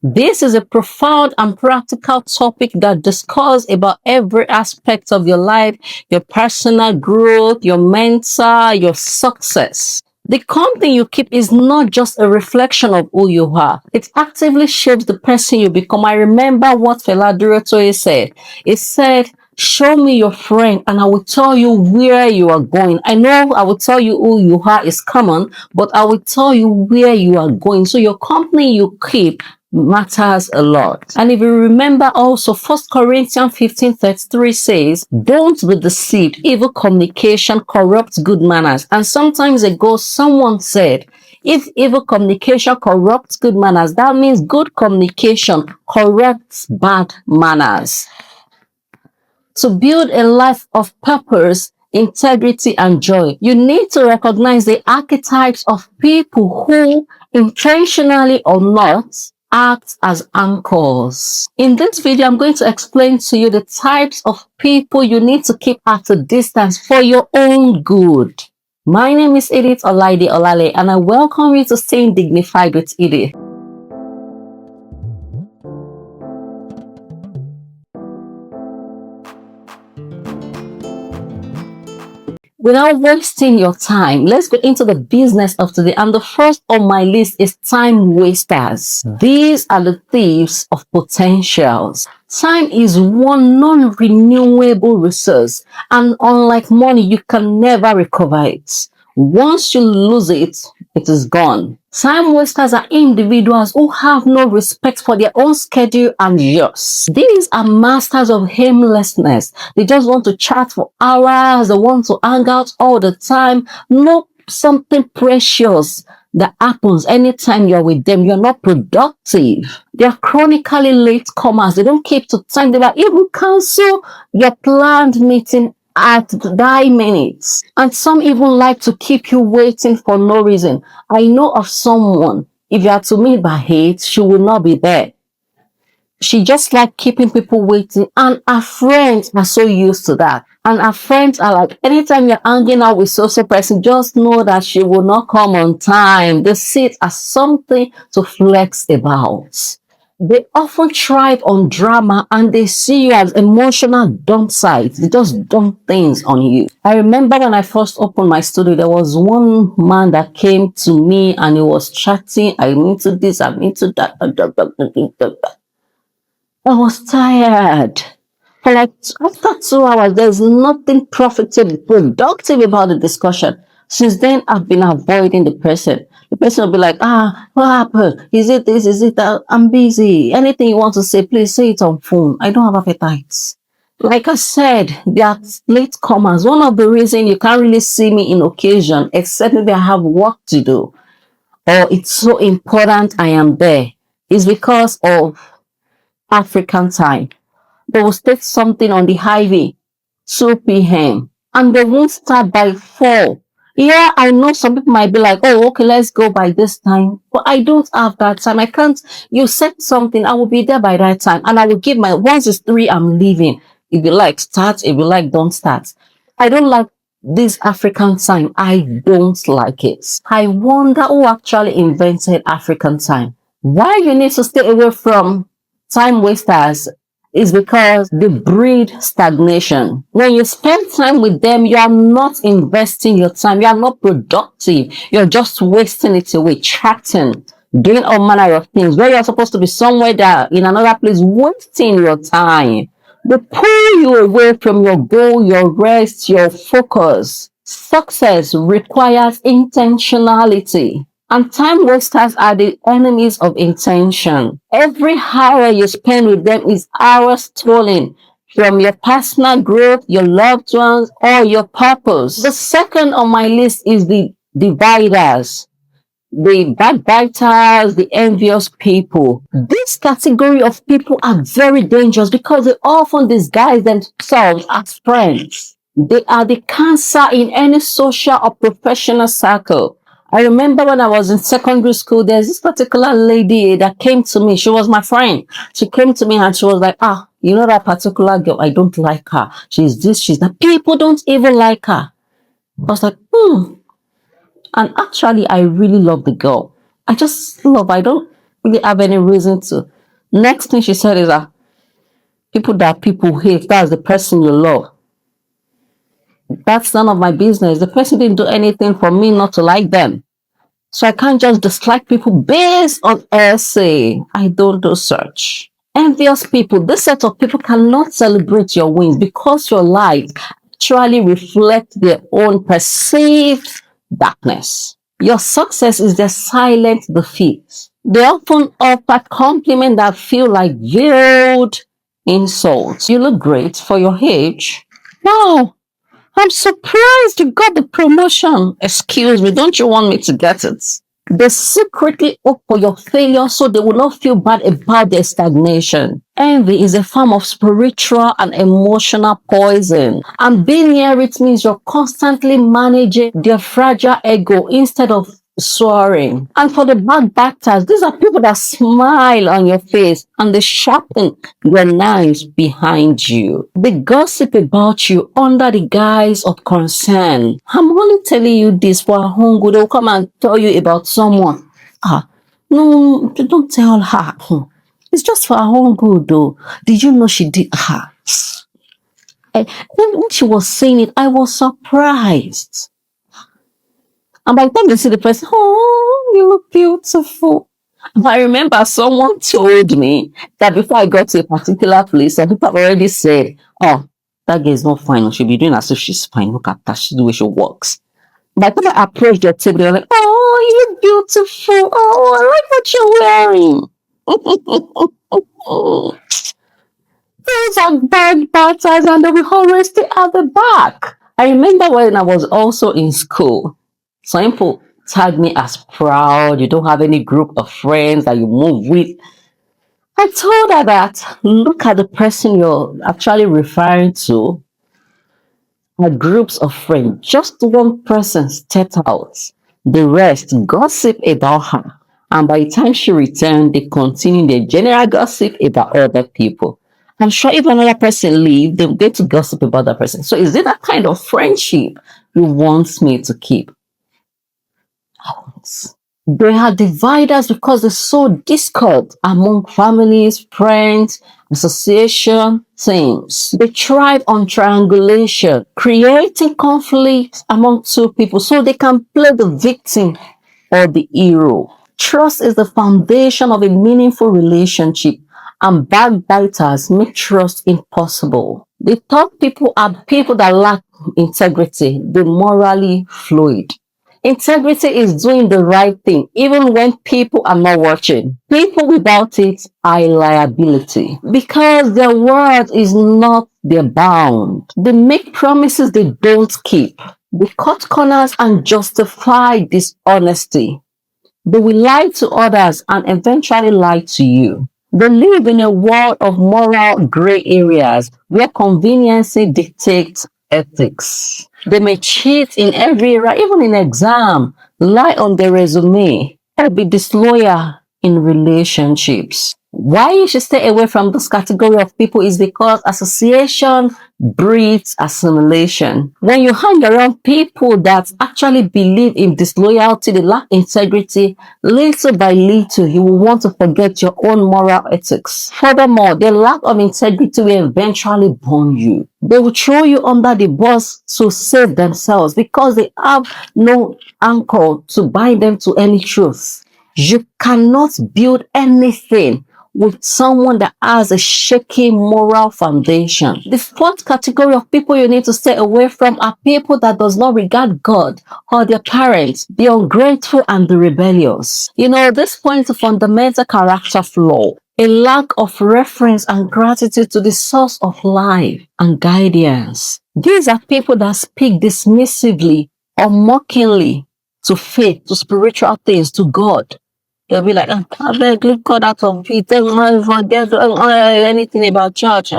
This is a profound and practical topic that discusses about every aspect of your life, your personal growth, your mental, your success. The company you keep is not just a reflection of who you are. It actively shapes the person you become. I remember what Fela Duratoye said. He said, show me your friend and I will tell you where you are going. I know I will tell you who you are is common, but I will tell you where you are going. So your company you keep matters a lot. And if you remember also, 1 Corinthians 15:33 says, don't be deceived. Evil communication corrupts good manners. And sometimes ago, someone said, if evil communication corrupts good manners, that means good communication corrects bad manners. To build a life of purpose, integrity, and joy, you need to recognize the archetypes of people who, intentionally or not, act as anchors. In this video, I'm going to explain to you the types of people you need to keep at a distance for your own good. My name is Edith Olaide Olale, and I welcome you to Staying Dignified with Edith. Without wasting your time, let's get into the business of today. And the first on my list is time wasters. These are the thieves of potentials. Time is one non-renewable resource, and unlike money, you can never recover it. Once you lose it, it is gone. Time wasters are individuals who have no respect for their own schedule and yours. These are masters of aimlessness. They just want to chat for hours. They want to hang out all the time. No something precious that happens anytime you're with them. You're not productive. They're chronically late comers. They don't keep to time. They might even cancel your planned meeting at 9 minutes. And some even like to keep you waiting for no reason. I know of someone, if you are to meet by 8, she will not be there. She just like keeping people waiting, and her friends are so used to that. And her friends are like, anytime you're hanging out with social person, just know that she will not come on time. They see it as something to flex about. They often thrive on drama, and they see you as emotional dump sites. They just dump things on you. I remember when I first opened my studio, there was one man that came to me and he was chatting. I'm into this, I'm into that. I was tired. For like after 2 hours, there's nothing profitable, productive about the discussion. Since then, I've been avoiding the person. The person will be like, what happened? Is it this? Is it that? I'm busy. Anything you want to say, please say it on phone. I don't have appetite. Like I said, they are latecomers. One of the reasons you can't really see me in occasion, except maybe I have work to do, or it's so important I am there, is because of African time. They will state something on the highway, 2 p.m. and they won't start by 4. Yeah, I know some people might be like, oh, okay, let's go by this time. But I don't have that time. I can't. You said something, I will be there by that time. And I will give once it's 3, I'm leaving. If you like, start. If you like, don't start. I don't like this African time. I don't like it. I wonder who actually invented African time. Why you need to stay away from time wasters is because they breed stagnation. When you spend time with them, you are not investing your time. You are not productive. You're just wasting it away, chatting, doing all manner of things. Where you're supposed to be somewhere there in another place, wasting your time. They pull you away from your goal, your rest, your focus. Success requires intentionality. And time wasters are the enemies of intention. Every hour you spend with them is hours stolen from your personal growth, your loved ones, or your purpose. The second on my list is the dividers, the backbiters, the envious people. This category of people are very dangerous because they often disguise themselves as friends. They are the cancer in any social or professional circle. I remember when I was in secondary school, there's this particular lady that came to me. She was my friend. She came to me and she was like, you know that particular girl, I don't like her. She's this, she's that. People don't even like her. I was like, And actually, I really love the girl. I just love, really have any reason to. Next thing she said is that people hate, that's the person you love. That's none of my business. The person didn't do anything for me not to like them. So I can't just dislike people based on essay. I don't do such. Envious people, this set of people cannot celebrate your wins because your life actually reflects their own perceived darkness. Your success is their silent defeat. They often offer compliments that feel like veiled insults. You look great for your age. Wow, I'm surprised you got the promotion. Excuse me, don't you want me to get it? They secretly hope for your failure so they will not feel bad about their stagnation. Envy is a form of spiritual and emotional poison. And being near it means you're constantly managing their fragile ego instead of soaring. And for the backbackers, these are people that smile on your face and they sharpen their knives behind you. They gossip about you under the guise of concern. I'm only telling you this for her own good. They'll come and tell you about someone. No, don't tell her. It's just for her own good though. Did you know she did her? And when she was saying it, I was surprised. And by the time they see the person, oh, you look beautiful. And I remember someone told me that before I got to a particular place, some people have already said, oh, that girl is not fine. She'll be doing as if she's fine. Look at her. She's the way she walks. By the time I approached their table, they're like, oh, you look beautiful. Oh, I like what you're wearing. Those are bad sides and they will always stay at the back. I remember when I was also in school, some people tagged me as proud. You don't have any group of friends that you move with. I told her that look at the person you're actually referring to are groups of friends. Just one person stepped out. The rest gossip about her. And by the time she returned, they continued their general gossip about other people. I'm sure if another person leaves, they'll get to gossip about that person. So is it that kind of friendship you want me to keep? They are dividers because they sow discord among families, friends, association, teams. They thrive on triangulation, creating conflict among two people so they can play the victim or the hero. Trust is the foundation of a meaningful relationship, and backbiters make trust impossible. The third people are people that lack integrity, the morally fluid. Integrity is doing the right thing even when people are not watching. People without it are a liability because their word is not their bound. They make promises they don't keep. They cut corners and justify dishonesty. They will lie to others and eventually lie to you. They live in a world of moral gray areas where convenience dictates ethics. They may cheat in every area, even in exam, lie on their resume, or be disloyal in relationships. Why you should stay away from this category of people is because association breeds assimilation. When you hang around people that actually believe in disloyalty, they lack integrity, little by little, you will want to forget your own moral ethics. Furthermore, their lack of integrity will eventually burn you. They will throw you under the bus to save themselves because they have no anchor to bind them to any truth. You cannot build anything with someone that has a shaky moral foundation. The fourth category of people you need to stay away from are people that does not regard God or their parents, the ungrateful and the rebellious. This points to fundamental character flaw, a lack of reference and gratitude to the source of life and guidance. These are people that speak dismissively or mockingly to faith, to spiritual things, to God. They'll be like, I beg, leave God out of it. Don't forget anything about church. They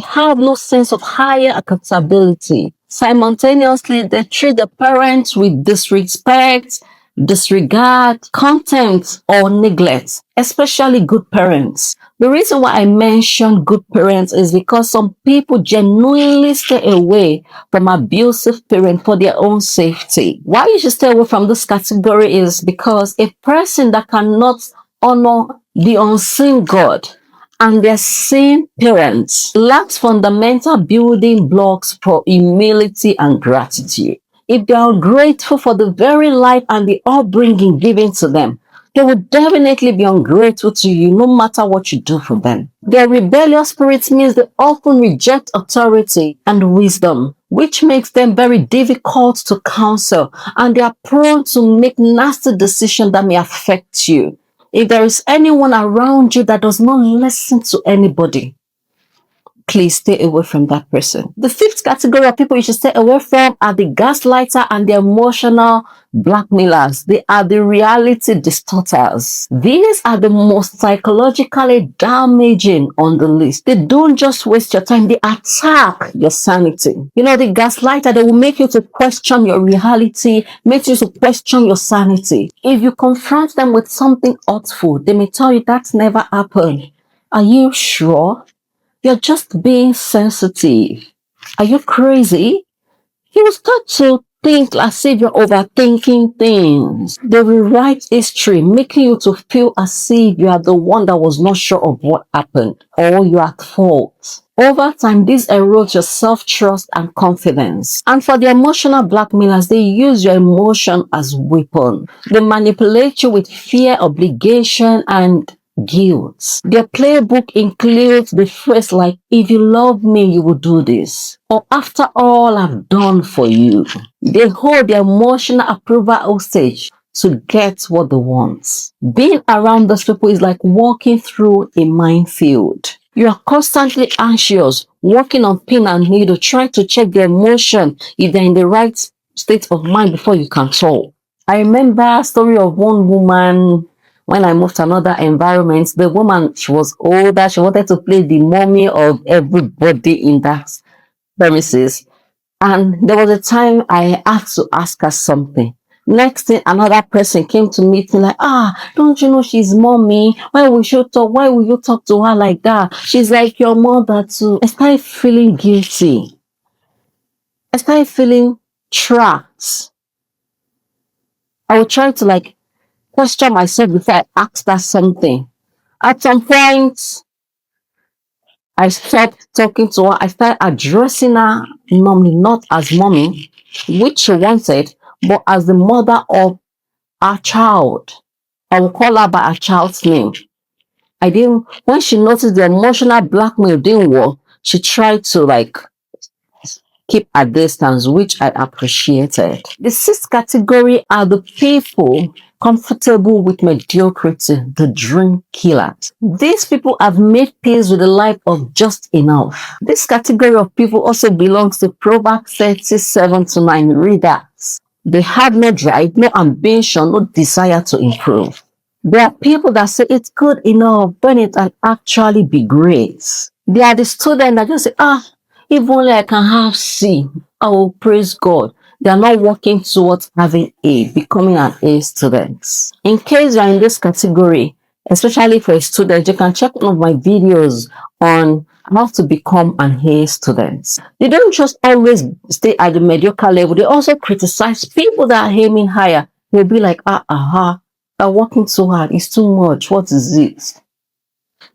have no sense of higher accountability. Simultaneously, they treat the parents with disrespect, disregard, contempt, or neglect, especially good parents. The reason why I mention good parents is because some people genuinely stay away from abusive parents for their own safety. Why you should stay away from this category is because a person that cannot honor the unseen God and their same parents lacks fundamental building blocks for humility and gratitude. If they are grateful for the very life and the upbringing given to them, they will definitely be ungrateful to you no matter what you do for them. Their rebellious spirit means they often reject authority and wisdom, which makes them very difficult to counsel, and they are prone to make nasty decisions that may affect you. If there is anyone around you that does not listen to anybody, please stay away from that person. The fifth category of people you should stay away from are the gaslighter and the emotional blackmailers. They are the reality distorters. These are the most psychologically damaging on the list. They don't just waste your time, they attack your sanity. You know, the gaslighter, they will make you to question your reality, make you to question your sanity. If you confront them with something hurtful, they may tell you that's never happened. Are you sure? You're just being sensitive. Are you crazy? You will start to think as if you're overthinking things. They will write history, making you to feel as if you are the one that was not sure of what happened or you're at fault. Over time, this erodes your self-trust and confidence. And for the emotional blackmailers, they use your emotion as weapon. They manipulate you with fear, obligation, and guilt. Their playbook includes the phrase like, if you love me, you will do this. Or after all I've done for you. They hold their emotional approval hostage to get what they want. Being around those people is like walking through a minefield. You are constantly anxious, working on pin and needle, trying to check their emotion if they're in the right state of mind before you can talk. I remember a story of one woman when I moved to another environment. The woman, she was older. She wanted to play the mommy of everybody in that premises. And there was a time I had to ask her something. Next thing, another person came to meet me like, don't you know she's mommy? Why will you talk to her like that? She's like your mother too. I started feeling guilty. I started feeling trapped. I would try to like question myself before I asked her something. At some point, I stopped talking to her. I started addressing her normally, not as mommy, which she wanted, but as the mother of our child. I will call her by her child's name. When she noticed the emotional blackmail didn't work, she tried to like keep a distance, which I appreciated. The sixth category are the people comfortable with mediocrity, the dream killers. These people have made peace with the life of just enough. This category of people also belongs to Proverbs 37-9 readers. They have no drive, no ambition, no desire to improve. There are people that say it's good enough, but it can actually be great. They are the students that just say, if only I can have C, I will praise God. They are not working towards having A, becoming an A student. In case you are in this category, especially for a student, you can check one of my videos on how to become an A student. They don't just always stay at the mediocre level. They also criticize people that are aiming higher. They'll be like, I'm working too hard. It's too much. What is it?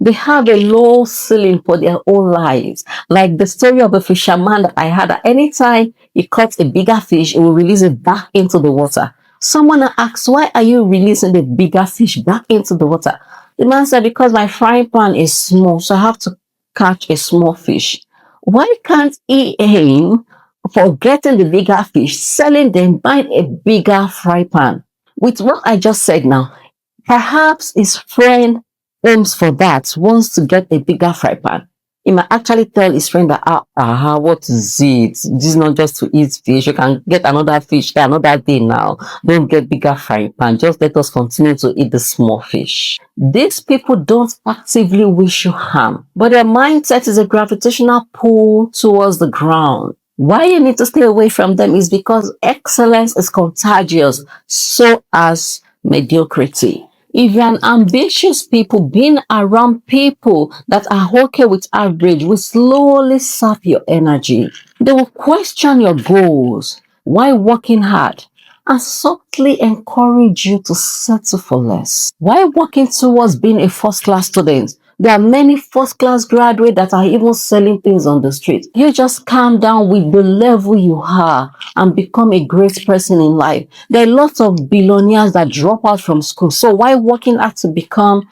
They have a low ceiling for their own lives. Like the story of a fisherman that I had. At any time he caught a bigger fish, he will release it back into the water. Someone asks, why are you releasing the bigger fish back into the water? The man said, because my frying pan is small, so I have to catch a small fish. Why can't he aim for getting the bigger fish, selling them, buying a bigger fry pan? With what I just said now, perhaps his friend aims for that, wants to get a bigger fry pan. He might actually tell his friend that, what is it? This is not just to eat fish. You can get another fish there another day now. Don't get bigger fry pan. Just let us continue to eat the small fish. These people don't actively wish you harm, but their mindset is a gravitational pull towards the ground. Why you need to stay away from them is because excellence is contagious, so as mediocrity. If you're an ambitious people, being around people that are okay with average will slowly sap your energy. They will question your goals while working hard and subtly encourage you to settle for less. While working towards being a first-class student, there are many first-class graduates that are even selling things on the street. You just calm down with the level you are and become a great person in life. There are lots of billionaires that drop out from school. So why working hard to become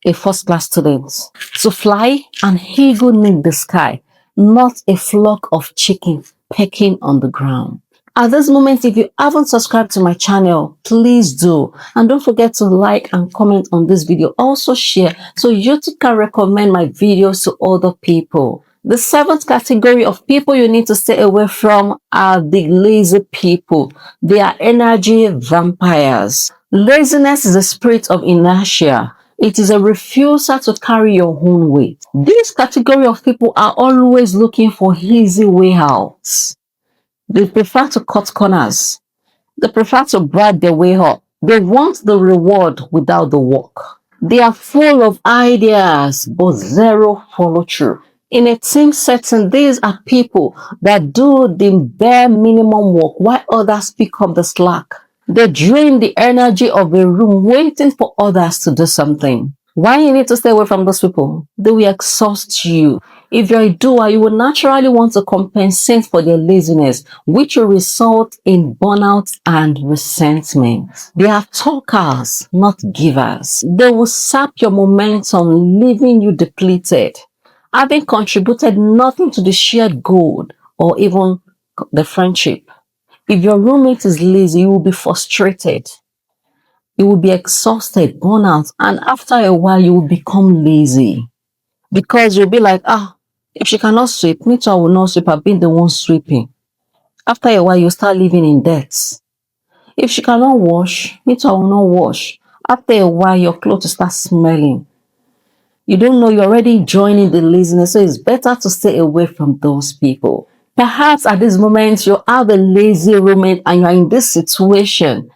a first-class student? To fly, an eagle need the sky, not a flock of chickens pecking on the ground. At this moment, if you haven't subscribed to my channel, please do. And don't forget to like and comment on this video. Also share so YouTube can recommend my videos to other people. The seventh category of people you need to stay away from are the lazy people. They are energy vampires. Laziness is a spirit of inertia. It is a refusal to carry your own weight. This category of people are always looking for easy way out. They prefer to cut corners. They prefer to bribe their way up. They want the reward without the work. They are full of ideas, but zero follow through. In a team setting, these are people that do the bare minimum work while others pick up the slack. They drain the energy of a room waiting for others to do something. Why you need to stay away from those people? They will exhaust you. If you're a doer, you will naturally want to compensate for their laziness, which will result in burnout and resentment. They are talkers, not givers. They will sap your momentum, leaving you depleted, having contributed nothing to the shared goal or even the friendship. If your roommate is lazy, you will be frustrated. You will be exhausted, burnout, and after a while, you will become lazy. Because you'll be like, if she cannot sweep, me too, I will not sweep. I've been the one sweeping. After a while, you start living in debt. If she cannot wash, me too, I will not wash. After a while, your clothes start smelling. You don't know you're already joining the laziness, so it's better to stay away from those people. Perhaps at this moment, you have a lazy roommate and you're in this situation.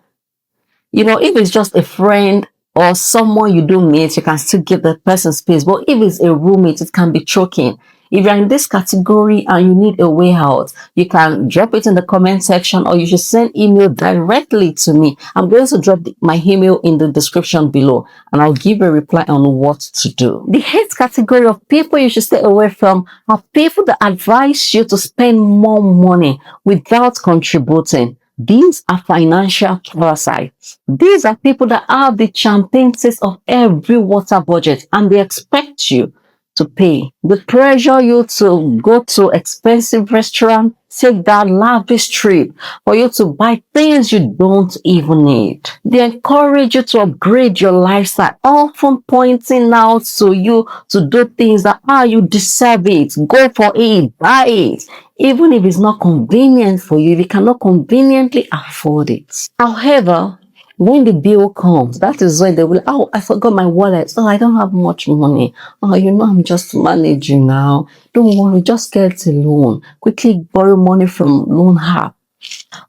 You know, if it's just a friend or someone you do meet, you can still give the person space. But if it's a roommate, it can be choking. If you're in this category and you need a way out, you can drop it in the comment section or you should send email directly to me. I'm going to drop my email in the description below and I'll give a reply on what to do. The eighth category of people you should stay away from are people that advise you to spend more money without contributing. These are financial parasites. These are people that have the champagne taste of every water budget and they expect you to pay. They pressure you to go to expensive restaurant, take that lavish trip for you to buy things you don't even need. They encourage you to upgrade your lifestyle, often pointing out to you to do things that, you deserve it, go for it, buy it. Even if it's not convenient for you, if you cannot conveniently afford it. However, when the bill comes, that is when they will, I forgot my wallet. I don't have much money. I'm just managing now. Don't worry, just get a loan. Quickly borrow money from loan app.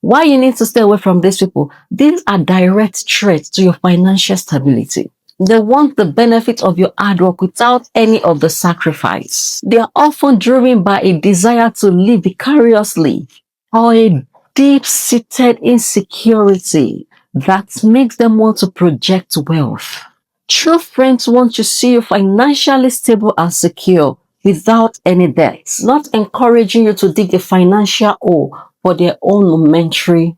Why you need to stay away from these people? These are direct threats to your financial stability. They want the benefit of your hard work without any of the sacrifice. They are often driven by a desire to live vicariously or a deep-seated insecurity that makes them want to project wealth. True friends want to see you financially stable and secure without any debts, not encouraging you to dig a financial hole for their own momentary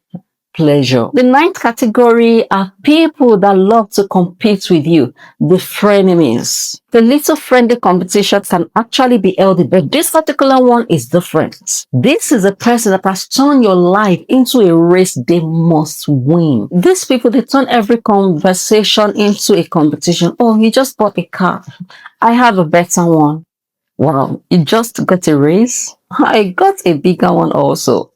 pleasure. The ninth category are people that love to compete with you, the frenemies. The little friendly competition can actually be healthy, but this particular one is different. This is a person that has turned your life into a race they must win. These people, they turn every conversation into a competition. Oh, you just bought a car. I have a better one. Wow, you just got a raise? I got a bigger one also.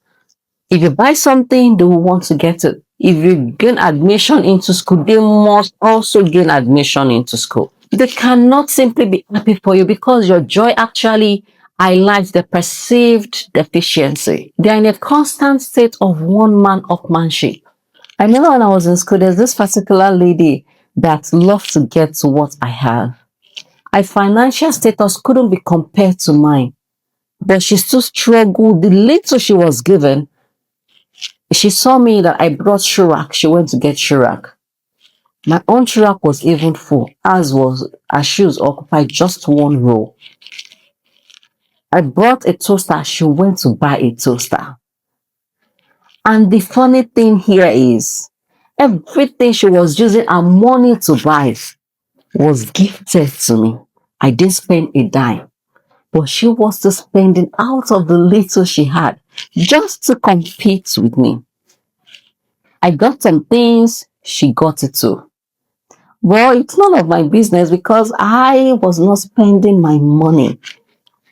If you buy something, they will want to get it. If you gain admission into school, they must also gain admission into school. They cannot simply be happy for you because your joy actually highlights the perceived deficiency. They are in a constant state of one-man upmanship. I remember when I was in school, there's this particular lady that love to get to what I have. My financial status couldn't be compared to mine, but she still struggled. The little she was given, she saw me that I brought Shurak. She went to get Shurak. My own Shurak was even full, as was her shoes occupied just one row. I brought a toaster. She went to buy a toaster. And the funny thing here is, everything she was using her money to buy was gifted to me. I didn't spend a dime. But she was still spending out of the little she had just to compete with me. I got some things, she got it too. Well, it's none of my business because I was not spending my money,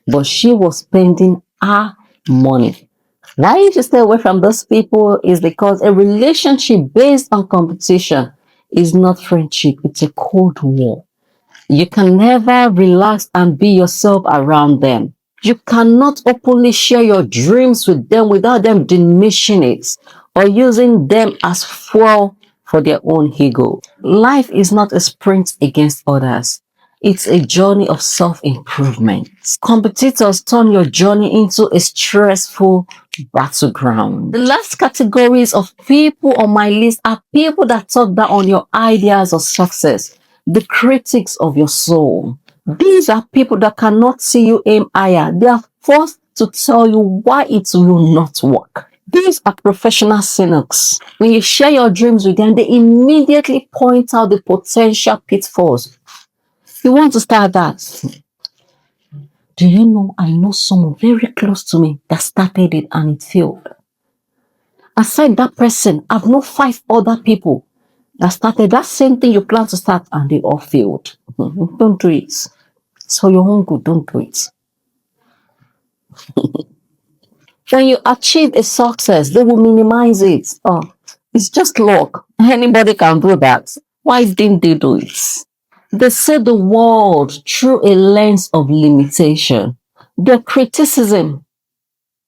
but she was spending her money. Why you should stay away from those people is because a relationship based on competition is not friendship, it's a cold war. You can never relax and be yourself around them. You cannot openly share your dreams with them without them diminishing it or using them as fuel for their own ego. Life is not a sprint against others. It's a journey of self-improvement. Competitors turn your journey into a stressful battleground. The last categories of people on my list are people that talk down on your ideas of success, the critics of your soul. These are people that cannot see you aim higher. They are forced to tell you why it will not work. These are professional cynics. When you share your dreams with them, they immediately point out the potential pitfalls. You want to start that? Do you know I know someone very close to me that started it and it failed? Aside that person, I've known 5 other people that started that same thing you plan to start and they all failed. Don't do it. It's for your own good. Don't do it. When you achieve a success, they will minimize it. Oh, it's just luck. Anybody can do that. Why didn't they do it? They see the world through a lens of limitation. Their criticism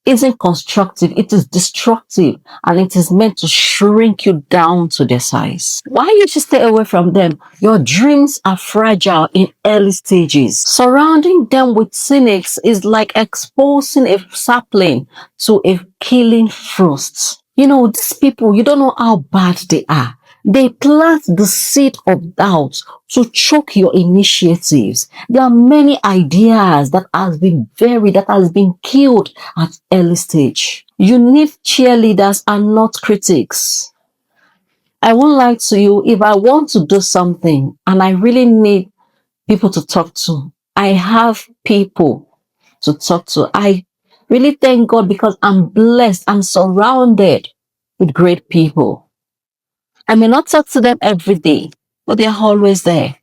isn't constructive, it is destructive, and it is meant to shrink you down to their size. Why you should stay away from them? Your dreams are fragile in early stages. Surrounding them with cynics is like exposing a sapling to a killing frost. You know, these people, you don't know how bad they are. They plant the seed of doubt to choke your initiatives. There are many ideas that has been buried, that has been killed at early stage. You need cheerleaders and not critics. I won't lie to you, if I want to do something and I really need people to talk to, I have people to talk to. I really thank God because I'm blessed. I'm surrounded with great people. I may not talk to them every day, but they are always there.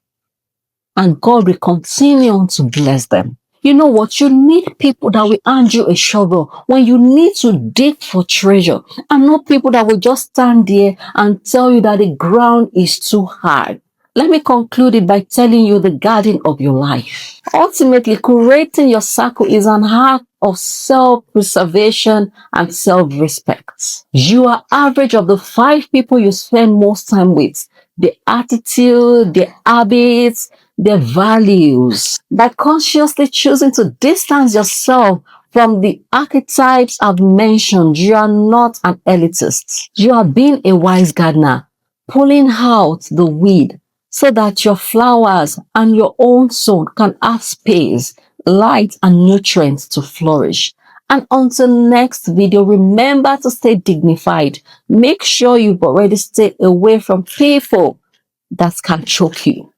And God will continue to bless them. You know what? You need people that will hand you a shovel when you need to dig for treasure, and not people that will just stand there and tell you that the ground is too hard. Let me conclude it by telling you the garden of your life. Ultimately, curating your circle is an act of self-preservation and self-respect. You are average of the 5 people you spend most time with. The attitude, the habits, their values. By consciously choosing to distance yourself from the archetypes I've mentioned, you are not an elitist. You are being a wise gardener, pulling out the weed so that your flowers and your own soul can have space, light, and nutrients to flourish. And until next video, remember to stay dignified. Make sure you've already stayed away from people that can choke you.